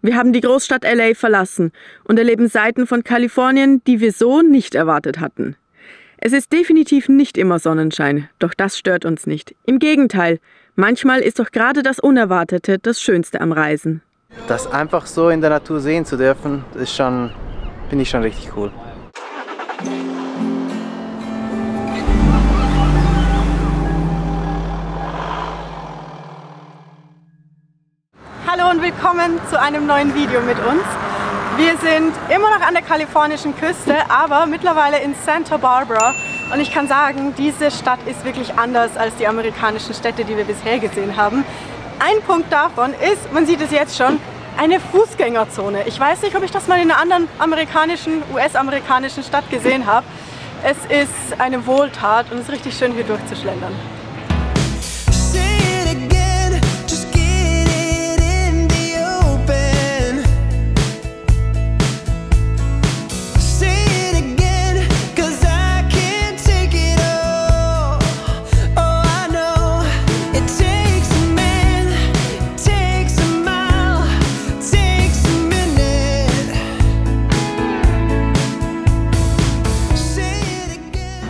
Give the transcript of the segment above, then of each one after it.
Wir haben die Großstadt LA verlassen und erleben Seiten von Kalifornien, die wir so nicht erwartet hatten. Es ist definitiv nicht immer Sonnenschein, doch das stört uns nicht. Im Gegenteil, manchmal ist doch gerade das Unerwartete das Schönste am Reisen. Das einfach so in der Natur sehen zu dürfen, ist schon, finde ich schon richtig cool. Hallo und willkommen zu einem neuen Video mit uns. Wir sind immer noch an der kalifornischen Küste, aber mittlerweile in Santa Barbara. Und ich kann sagen, diese Stadt ist wirklich anders als die amerikanischen Städte, die wir bisher gesehen haben. Ein Punkt davon ist, man sieht es jetzt schon, eine Fußgängerzone. Ich weiß nicht, ob ich das mal in einer anderen US-amerikanischen Stadt gesehen habe. Es ist eine Wohltat und es ist richtig schön, hier durchzuschlendern.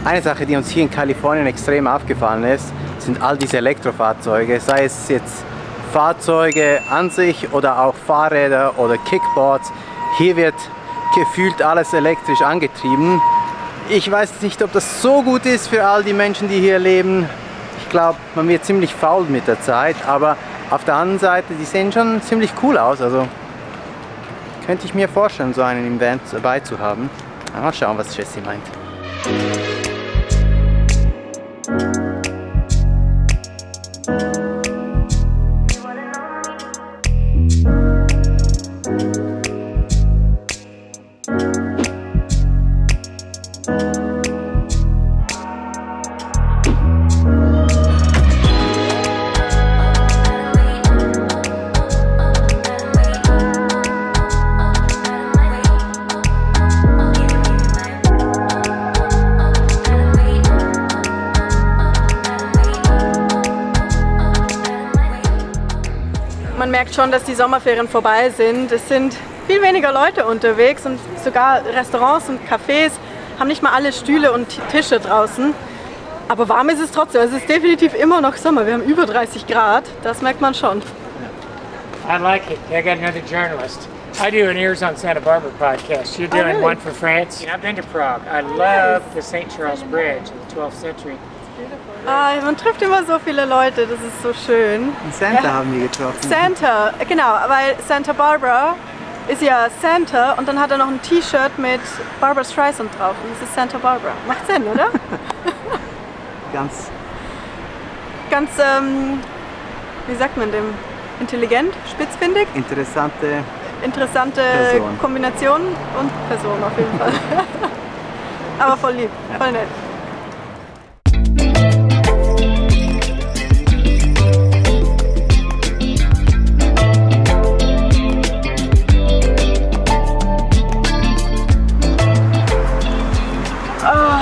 Eine Sache, die uns hier in Kalifornien extrem aufgefallen ist, sind all diese Elektrofahrzeuge, sei es jetzt Fahrzeuge an sich oder auch Fahrräder oder Kickboards. Hier wird gefühlt alles elektrisch angetrieben. Ich weiß nicht, ob das so gut ist für all die Menschen, die hier leben. Ich glaube, man wird ziemlich faul mit der Zeit, aber auf der anderen Seite, die sehen schon ziemlich cool aus. Also könnte ich mir vorstellen, so einen im Van dabei zu haben. Mal schauen, was Jessie meint. Man merkt schon, dass die Sommerferien vorbei sind. Es sind viel weniger Leute unterwegs und sogar Restaurants und Cafés haben nicht mal alle Stühle und Tische draußen. Aber warm ist es trotzdem. Es ist definitiv immer noch Sommer. Wir haben über 30 Grad. Das merkt man schon. I like it. I got another journalist. I do an Ears on Santa Barbara podcast. You're doing one for France. I've been to Prague. I love the St. Charles Bridge in the 12th century. Ah, man trifft immer so viele Leute, das ist so schön. Und Santa haben wir getroffen. Santa, genau, weil Santa Barbara ist ja Santa und dann hat er noch ein T-Shirt mit Barbra Streisand drauf und das ist Santa Barbara. Macht Sinn, oder? Ganz, wie sagt man dem? Intelligent, spitzfindig? interessante Person. Kombination und Person auf jeden Fall. Aber voll lieb, voll nett.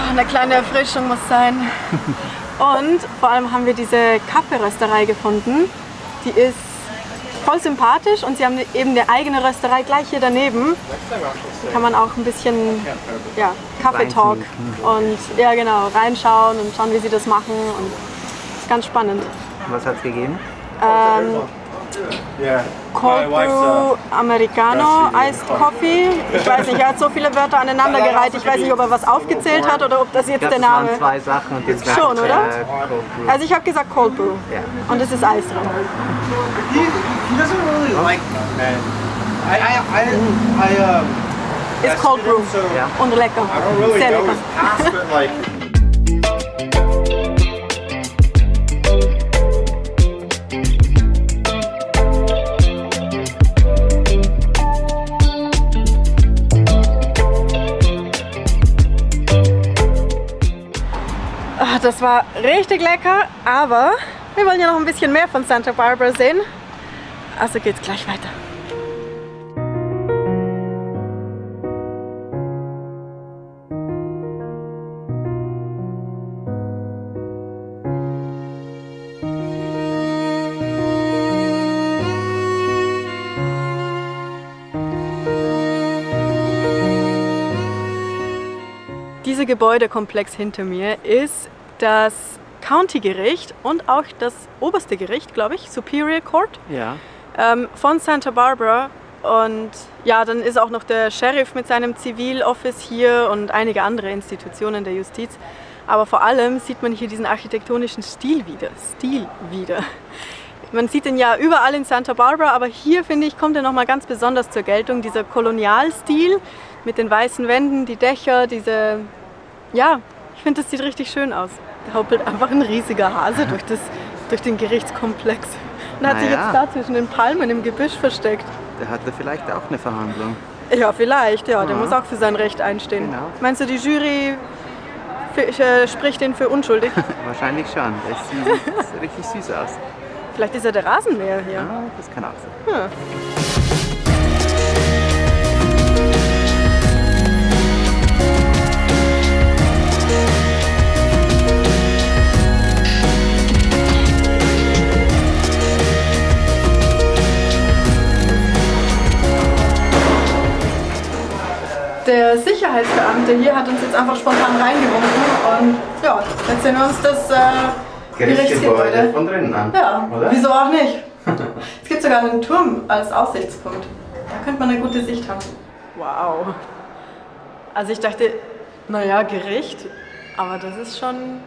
Eine kleine Erfrischung muss sein. Und vor allem haben wir diese Kaffeerösterei gefunden. Die ist voll sympathisch und sie haben eben eine eigene Rösterei gleich hier daneben. Da kann man auch ein bisschen Kaffeetalk und ja genau, reinschauen und schauen, wie sie das machen. Und das ist ganz spannend. Was hat es gegeben? Cold Brew Americano Iced Coffee. Ich weiß nicht, er hat so viele Wörter aneinandergereiht. Ich weiß nicht, ob er was aufgezählt hat oder ob das jetzt der Name ist. Zwei Sachen und jetzt schon, oder? Also ich habe gesagt Cold Brew. Ja. Und es ist Eis drin. Ist Cold Brew. Ja. Und lecker. Sehr lecker. Das war richtig lecker, aber wir wollen ja noch ein bisschen mehr von Santa Barbara sehen. Also geht's gleich weiter. dieser Gebäudekomplex hinter mir ist das County-Gericht und auch das oberste Gericht, glaube ich, Superior Court, Ja. von Santa Barbara. Und ja, dann ist auch noch der Sheriff mit seinem Ziviloffice hier und einige andere Institutionen der Justiz. Aber vor allem sieht man hier diesen architektonischen Stil wieder. Man sieht ihn ja überall in Santa Barbara, aber hier, finde ich, kommt er nochmal ganz besonders zur Geltung. Dieser Kolonialstil mit den weißen Wänden, die Dächer, ja, ich finde, das sieht richtig schön aus. Da hoppelt einfach ein riesiger Hase durch den Gerichtskomplex. Und hat sich jetzt da zwischen den Palmen im Gebüsch versteckt. Der hatte vielleicht auch eine Verhandlung. Ja, vielleicht, ja. Der muss auch für sein Recht einstehen. Genau. Meinst du, die Jury spricht ihn für unschuldig? Wahrscheinlich schon. Der sieht richtig süß aus. Vielleicht ist er der Rasenmäher hier. Ja, das kann auch sein. Ja. Der Sicherheitsbeamte hier hat uns jetzt einfach spontan reingewunken und ja, jetzt sehen wir uns das Gerichtsgebäude von drinnen an. Ja, oder? wieso auch nicht? Es gibt sogar einen Turm als Aussichtspunkt. Da könnte man eine gute Sicht haben. Wow. Also ich dachte, naja, Gericht, aber das ist schon...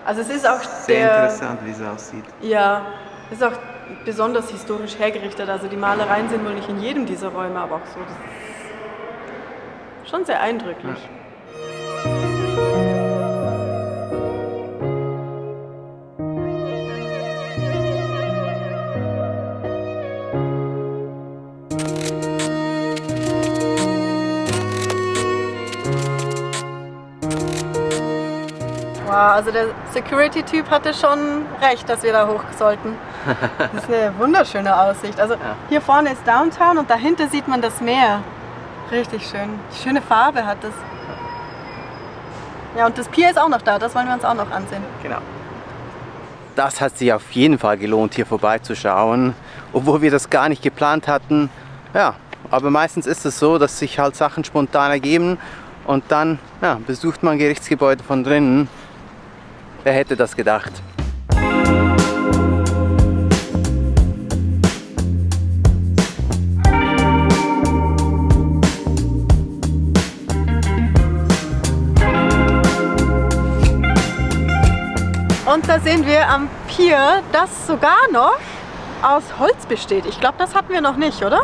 Also es ist auch Sehr interessant, wie es aussieht. Ja, es ist auch besonders historisch hergerichtet. Also die Malereien sind wohl nicht in jedem dieser Räume, aber auch so. Das ist schon sehr eindrücklich. Ja. Also der Security-Typ hatte schon recht, dass wir da hoch sollten. Das ist eine wunderschöne Aussicht. Also hier vorne ist Downtown und dahinter sieht man das Meer. Richtig schön. Schöne Farbe hat das. Ja, und das Pier ist auch noch da, das wollen wir uns auch noch ansehen. Genau. Das hat sich auf jeden Fall gelohnt, hier vorbeizuschauen, obwohl wir das gar nicht geplant hatten. Ja, aber meistens ist es so, dass sich halt Sachen spontan ergeben und dann besucht man ein Gerichtsgebäude von drinnen. Wer hätte das gedacht? Und da sehen wir am Pier, das sogar noch aus Holz besteht. Ich glaube, das hatten wir noch nicht, oder?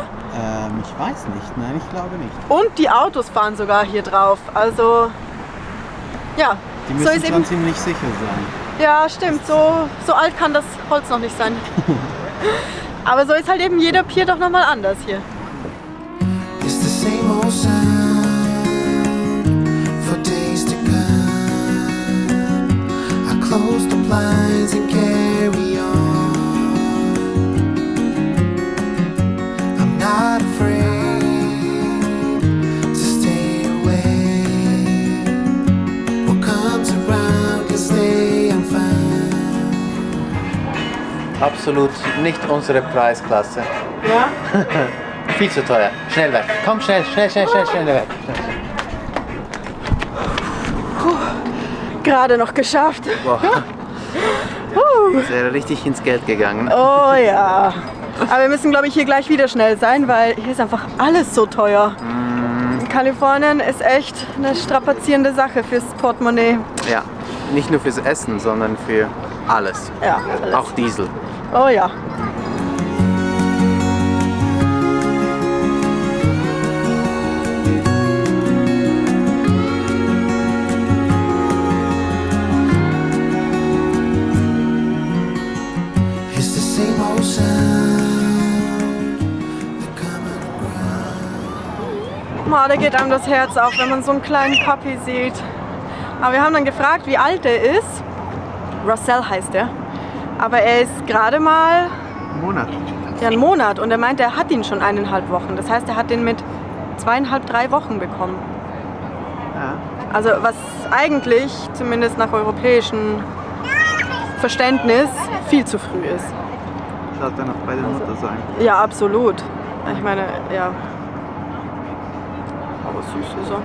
Ich weiß nicht. Nein, ich glaube nicht. Und die Autos fahren sogar hier drauf. Also, ja. Die müssen schon ziemlich sicher sein. Ja, stimmt. So alt kann das Holz noch nicht sein. Aber so ist halt eben jeder Pier doch nochmal anders hier. Absolut nicht unsere Preisklasse. Ja? Viel zu teuer. Schnell weg. Komm, schnell weg. Gerade noch geschafft. Boah. Das wäre richtig ins Geld gegangen. Oh ja. Aber wir müssen, glaube ich, hier gleich wieder schnell sein, weil hier ist einfach alles so teuer. Kalifornien ist echt eine strapazierende Sache fürs Portemonnaie. Ja, nicht nur fürs Essen, sondern für alles. Ja, alles. Auch Diesel. Oh ja. Da geht einem das Herz auf, wenn man so einen kleinen Puppy sieht. Aber wir haben dann gefragt, wie alt er ist. Russell heißt er. Aber er ist gerade mal einen Monat. Und er meint, er hat ihn schon 1,5 Wochen. Das heißt, er hat den mit 2,5, 3 Wochen bekommen. Ja. Also was eigentlich, zumindest nach europäischem Verständnis, viel zu früh ist. Sollte noch bei der Mutter sein. Ja, absolut. Ich meine, ja. Aber süß ist er.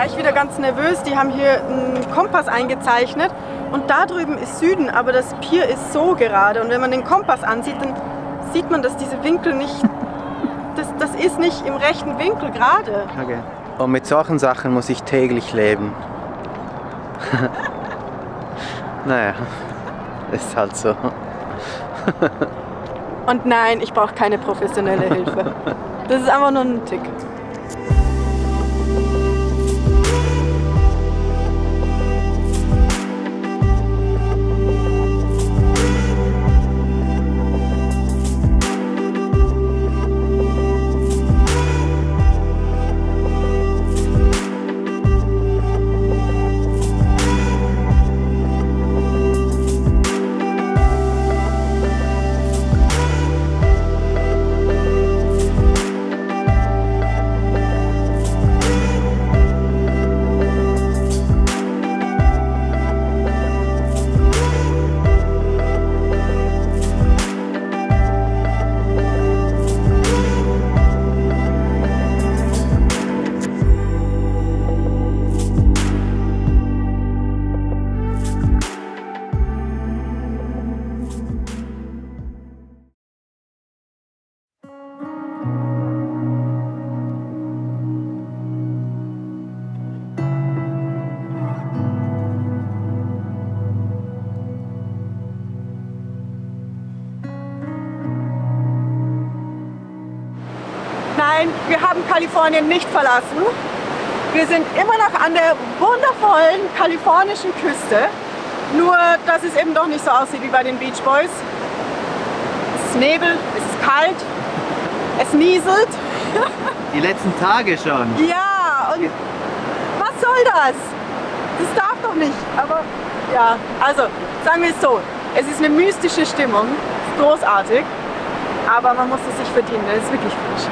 gleich wieder ganz nervös. Die haben hier einen Kompass eingezeichnet und da drüben ist Süden, aber das Pier ist so gerade. Und wenn man den Kompass ansieht, dann sieht man, dass diese Winkel nicht, das ist nicht im rechten Winkel gerade. Okay. Und mit solchen Sachen muss ich täglich leben. Naja, ist halt so. Und nein, ich brauche keine professionelle Hilfe. Das ist einfach nur ein Tick. Nein, wir haben Kalifornien nicht verlassen. Wir sind immer noch an der wundervollen kalifornischen Küste. Nur, dass es eben doch nicht so aussieht wie bei den Beach Boys. Es ist Nebel, es ist kalt, es nieselt. Die letzten Tage schon. Ja, und was soll das? Das darf doch nicht. Aber ja, also sagen wir es so. Es ist eine mystische Stimmung, ist großartig. Aber man muss es sich verdienen, es ist wirklich frisch.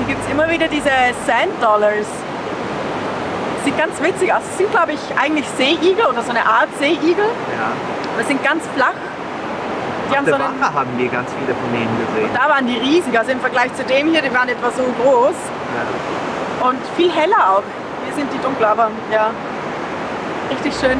Hier gibt es immer wieder diese Sand Dollars. Sieht ganz witzig aus. Das sind, glaube ich, eigentlich Seeigel oder so eine Art Seeigel. Ja. Das sind ganz flach. Die haben der so einen, Wache haben wir ganz viele von denen gesehen. da waren die riesig, also im Vergleich zu dem hier, die waren etwa so groß. Ja. Und viel heller auch. Hier sind die dunkler, aber ja, richtig schön.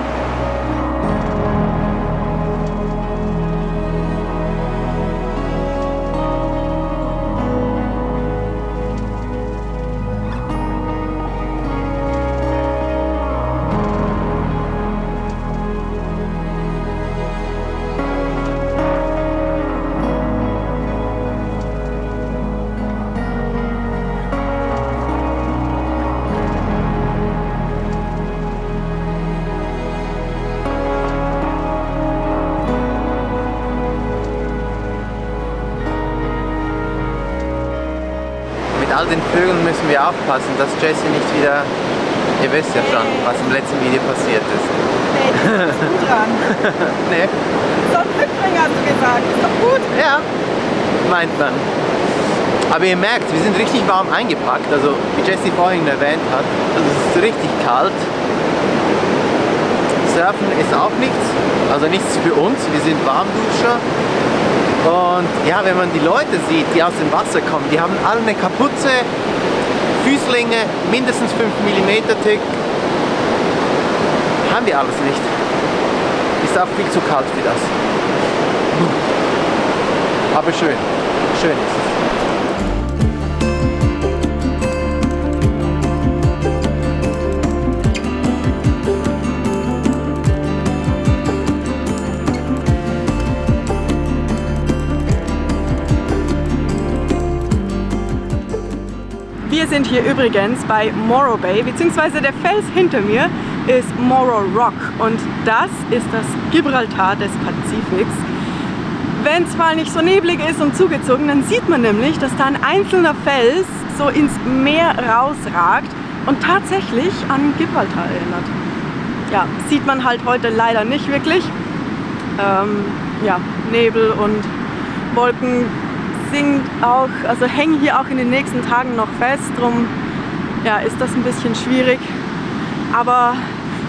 All den Vögeln müssen wir aufpassen, dass Jessie nicht wieder, ihr wisst ja schon, was im letzten Video passiert ist. Nee, das bist du dran. Nee. So ein Rückbringer hast du gesagt, ist doch gut. Ja, meint man. Aber ihr merkt, wir sind richtig warm eingepackt, also wie Jessie vorhin erwähnt hat, also es ist richtig kalt. Surfen ist auch nichts, also nichts für uns, wir sind Warmduscher. Und ja, wenn man die Leute sieht, die aus dem Wasser kommen, die haben alle eine Kapuze, Füßlinge, mindestens 5 mm dick. Haben wir alles nicht. Ist auch viel zu kalt für das. Aber schön. Schön ist es. Wir sind hier übrigens bei Morro Bay, beziehungsweise der Fels hinter mir ist Morro Rock und das ist das Gibraltar des Pazifiks. wenn es mal nicht so neblig ist und zugezogen, dann sieht man nämlich, dass da ein einzelner Fels so ins Meer rausragt und tatsächlich an Gibraltar erinnert. Ja, sieht man halt heute leider nicht wirklich. Ja, Nebel und Wolken sind auch, also hängen hier auch in den nächsten Tagen noch fest. Drum ja, ist das ein bisschen schwierig. Aber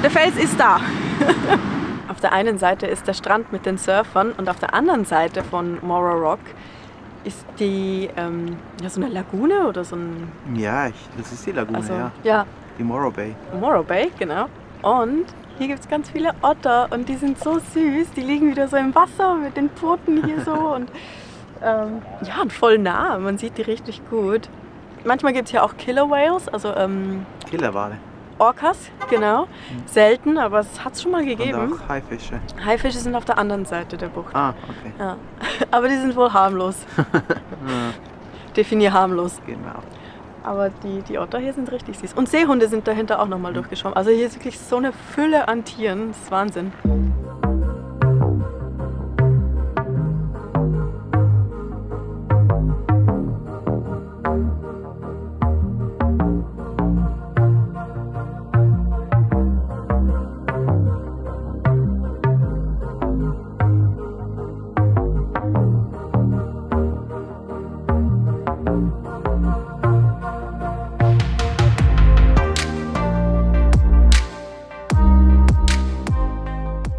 der Fels ist da. Auf der einen Seite ist der Strand mit den Surfern und auf der anderen Seite von Morro Rock ist die, ja, so eine Lagune oder so ein... Ja, das ist die Lagune, also, ja. Ja. Die Morro Bay. Morro Bay, genau. Und hier gibt es ganz viele Otter und die sind so süß. Die liegen wieder so im Wasser mit den Pfoten hier so und ja, und voll nah. Man sieht die richtig gut. Manchmal gibt es hier auch Killer Whales, also Killerwale. Orcas, genau. Selten, aber es hat es schon mal gegeben. Und auch Haifische. Haifische sind auf der anderen Seite der Bucht. Ah, okay. Ja. Aber die sind wohl harmlos. Definier harmlos. Genau. Aber die Otter hier sind richtig süß. Und Seehunde sind dahinter auch nochmal durchgeschwommen. Also hier ist wirklich so eine Fülle an Tieren. Das ist Wahnsinn.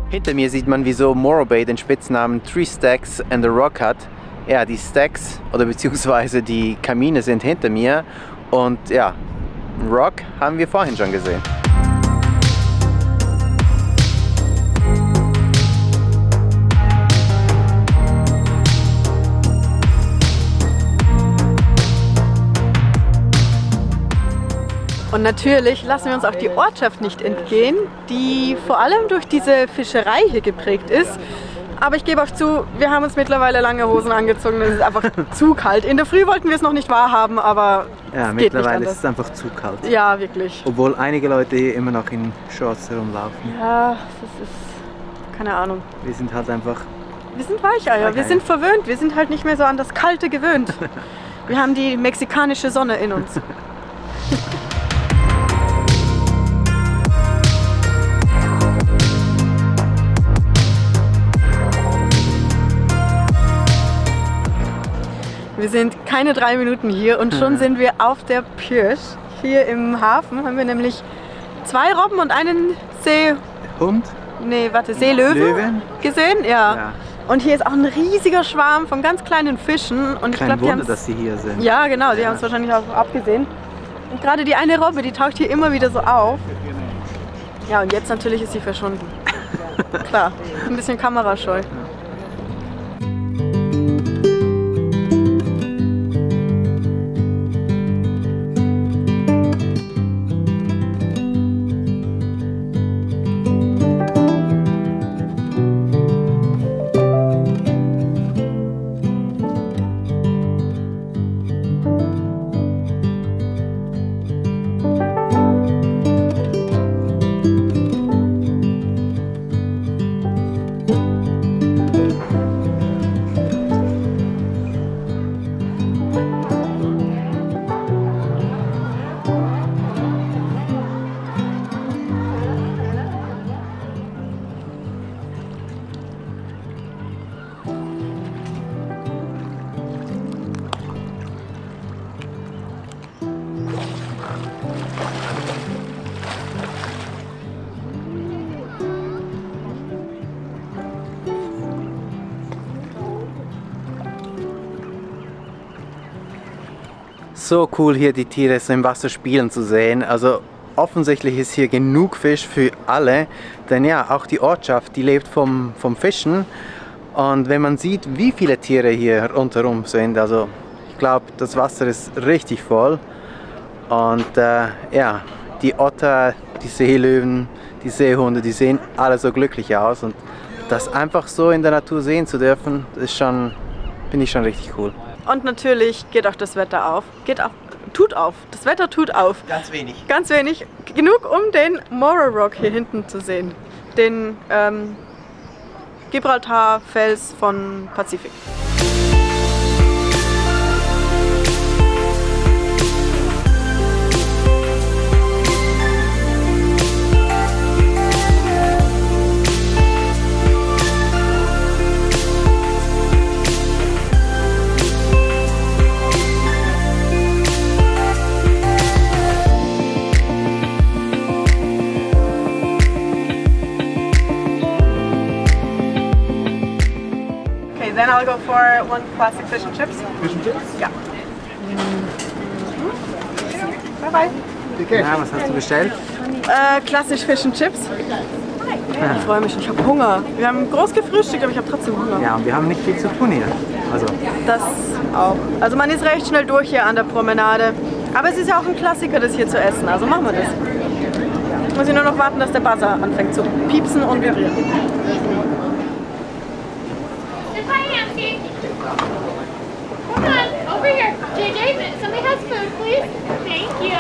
Hinter mir sieht man, wieso Morro Bay den Spitznamen Three Stacks and a Rock hat. Ja, die Stacks oder beziehungsweise die Kamine sind hinter mir und ja, Rock haben wir vorhin schon gesehen. Und natürlich lassen wir uns auch die Ortschaft nicht entgehen, die vor allem durch diese Fischerei hier geprägt ist. Aber ich gebe auch zu, wir haben uns mittlerweile lange Hosen angezogen, es ist einfach zu kalt. In der Früh wollten wir es noch nicht wahrhaben, aber ja, es geht mittlerweile nicht ist es einfach zu kalt. Ja, wirklich. Obwohl einige Leute hier immer noch in Shorts herumlaufen. Ja, das ist, keine Ahnung. Wir sind halt einfach... Wir sind Weicheier, wir sind verwöhnt, wir sind halt nicht mehr so an das Kalte gewöhnt. Wir haben die mexikanische Sonne in uns. Wir sind keine 3 Minuten hier und schon sind wir auf der Pirsch. Hier im Hafen haben wir nämlich 2 Robben und einen Seelöwen gesehen. Ja. Und hier ist auch ein riesiger Schwarm von ganz kleinen Fischen. Und ich Kein glaube, Wunder, dass sie hier sind. Ja, genau, die haben es wahrscheinlich auch abgesehen. Und gerade die eine Robbe, die taucht hier immer wieder so auf. Ja, und jetzt natürlich ist sie verschwunden. Klar, ein bisschen kamerascheu. So cool hier die Tiere so im Wasser spielen zu sehen. Also offensichtlich ist hier genug Fisch für alle, denn ja, auch die Ortschaft, die lebt vom Fischen. Und wenn man sieht, wie viele Tiere hier rundherum sind, also ich glaube, das Wasser ist richtig voll. Und ja, die Otter, die Seelöwen, die Seehunde, die sehen alle so glücklich aus. Und das einfach so in der Natur sehen zu dürfen, ist schon, finde ich schon richtig cool. Und natürlich geht auch das Wetter auf. Tut auf. Das Wetter tut auf. Ganz wenig. Ganz wenig. Genug, um den Morro Rock hier hinten zu sehen. Den Gibraltar-Fels von Pazifik. Then I'll go for one classic fish and chips. Fish and chips? Ja. Bye bye. Ja, was hast du bestellt? Klassisch Fish and Chips. Ich freue mich, ich habe Hunger. Wir haben groß gefrühstückt, aber ich habe trotzdem Hunger. Ja, und wir haben nicht viel zu tun hier. Also. Das auch. Also man ist recht schnell durch hier an der Promenade. Aber es ist ja auch ein Klassiker, das hier zu essen. Also machen wir das. Jetzt muss ich nur noch warten, dass der Buzzer anfängt zu piepsen und vibrieren. Come on, over here. JJ, somebody has food, please. Thank you.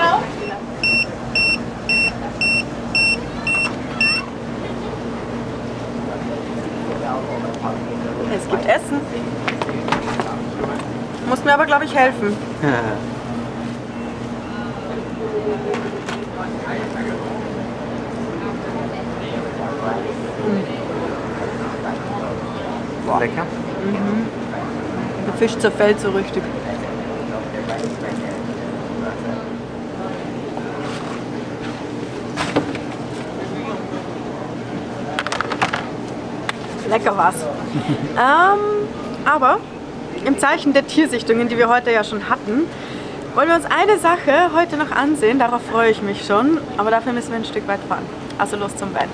Es gibt Essen. Musst mir aber, glaube ich, helfen. Lecker. Der Fisch zerfällt so richtig. Lecker was. Aber im Zeichen der Tiersichtungen, die wir heute ja schon hatten, wollen wir uns eine Sache heute noch ansehen. Darauf freue ich mich schon. Aber dafür müssen wir ein Stück weit fahren. Also los zum Van.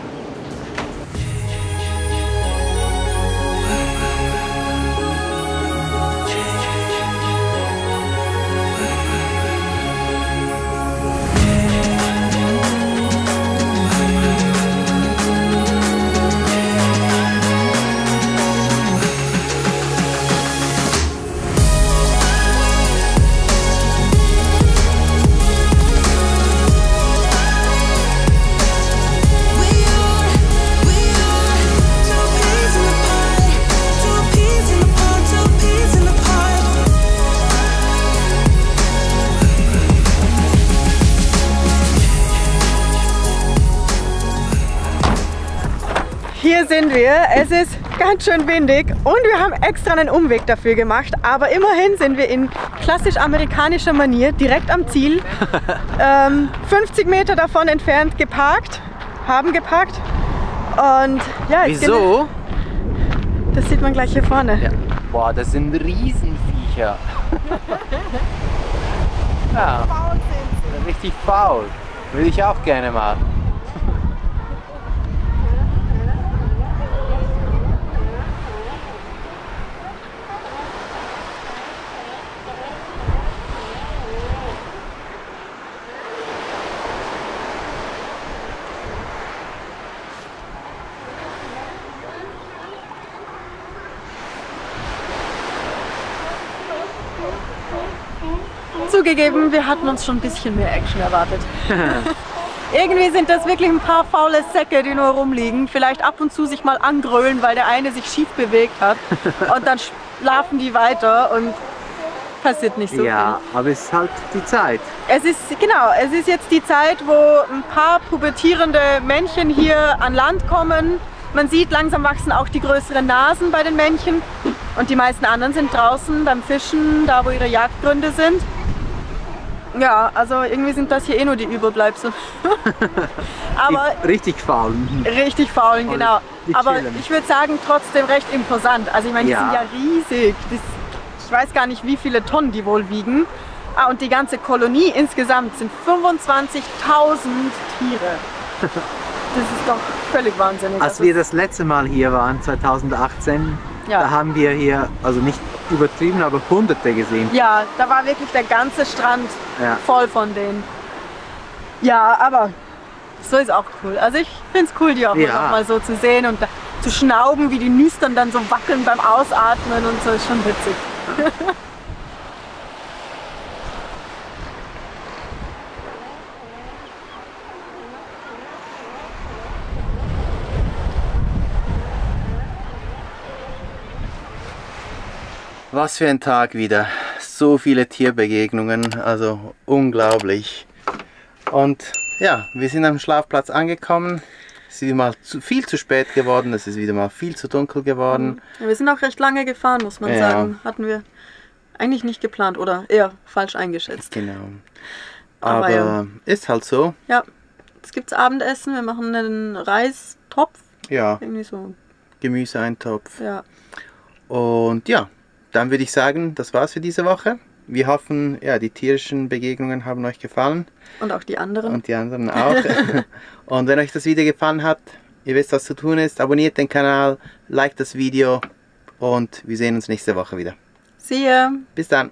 Hier sind wir, es ist ganz schön windig und wir haben extra einen Umweg dafür gemacht, aber immerhin sind wir in klassisch amerikanischer Manier direkt am Ziel, 50 Meter davon entfernt haben geparkt und ja, jetzt Wieso? Das sieht man gleich hier vorne. Ja. Boah, das sind Riesenviecher. Ja, richtig faul. Will ich auch gerne mal. Zugegeben, wir hatten uns schon ein bisschen mehr Action erwartet. Irgendwie sind das wirklich ein paar faule Säcke, die nur rumliegen. Vielleicht ab und zu sich mal angrölen, weil der eine sich schief bewegt hat. Und dann schlafen die weiter und passiert nicht so viel. Ja, aber es ist halt die Zeit. Es ist jetzt die Zeit, wo ein paar pubertierende Männchen hier an Land kommen. Man sieht, langsam wachsen auch die größeren Nasen bei den Männchen. Und die meisten anderen sind draußen beim Fischen, da wo ihre Jagdgründe sind. Ja, also irgendwie sind das hier eh nur die Überbleibsel. Aber richtig faul. richtig faulen, genau. Aber ich würde sagen, trotzdem recht imposant. Also ich meine, die sind ja riesig. Ich weiß gar nicht, wie viele Tonnen die wohl wiegen. Ah, und die ganze Kolonie insgesamt sind 25.000 Tiere. Das ist doch völlig wahnsinnig. Als wir das letzte Mal hier waren, 2018, da haben wir hier, also nicht übertrieben, aber Hunderte gesehen. Ja, da war wirklich der ganze Strand voll von denen. Ja, aber so ist auch cool. Also ich finde es cool, die auch noch mal so zu sehen und zu schnauben, wie die Nüstern dann so wackeln beim Ausatmen und so, ist schon witzig. Was für ein Tag wieder. So viele Tierbegegnungen, also unglaublich. Und ja, wir sind am Schlafplatz angekommen. Es ist wieder mal viel zu spät geworden, es ist wieder mal viel zu dunkel geworden. Ja, wir sind auch recht lange gefahren, muss man sagen. Hatten wir eigentlich nicht geplant oder eher falsch eingeschätzt. Genau. Aber ja, ist halt so. Ja, jetzt gibt es Abendessen, wir machen einen Reistopf. Ja, irgendwie so. Gemüseeintopf. Ja. Und ja, dann würde ich sagen, das war's für diese Woche. Wir hoffen, ja, die tierischen Begegnungen haben euch gefallen. Und auch die anderen. Und die anderen auch. Und wenn euch das Video gefallen hat, ihr wisst, was zu tun ist. Abonniert den Kanal, liked das Video und wir sehen uns nächste Woche wieder. See ya. Bis dann.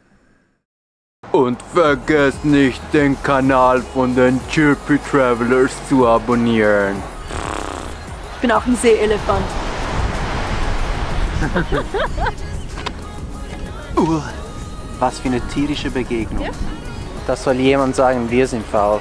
Und vergesst nicht, den Kanal von den Chirpy Travelers zu abonnieren. Ich bin auch ein Seeelefant. Was für eine tierische Begegnung. Ja? Das soll jemand sagen, wir sind faul.